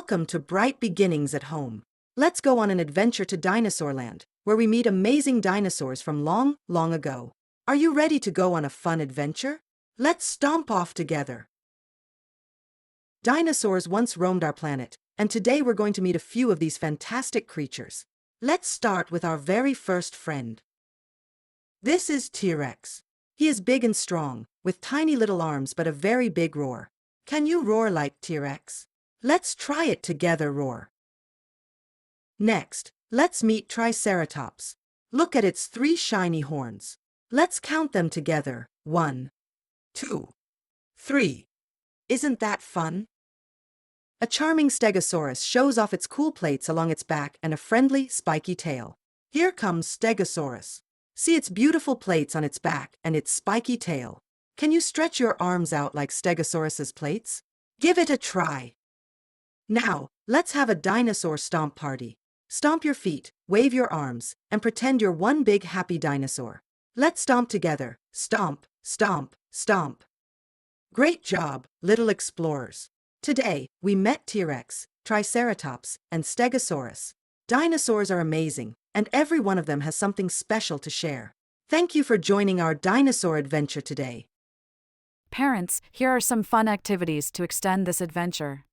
Welcome to Bright Beginnings at Home. Let's go on an adventure to Dinosaurland, where we meet amazing dinosaurs from long, long ago. Are you ready to go on a fun adventure? Let's stomp off together. Dinosaurs once roamed our planet, and today we're going to meet a few of these fantastic creatures. Let's start with our very first friend. This is T-Rex. He is big and strong, with tiny little arms but a very big roar. Can you roar like T-Rex? Let's try it together, roar. Next, let's meet Triceratops. Look at its 3 shiny horns. Let's count them together. 1, 2, 3. Isn't that fun? A charming Stegosaurus shows off its cool plates along its back and a friendly, spiky tail. Here comes Stegosaurus. See its beautiful plates on its back and its spiky tail. Can you stretch your arms out like Stegosaurus's plates? Give it a try. Now, let's have a dinosaur stomp party. Stomp your feet, wave your arms, and pretend you're one big happy dinosaur. Let's stomp together. Stomp, stomp, stomp. Great job, little explorers. Today, we met T-Rex, Triceratops, and Stegosaurus. Dinosaurs are amazing, and every one of them has something special to share. Thank you for joining our dinosaur adventure today. Parents, here are some fun activities to extend this adventure.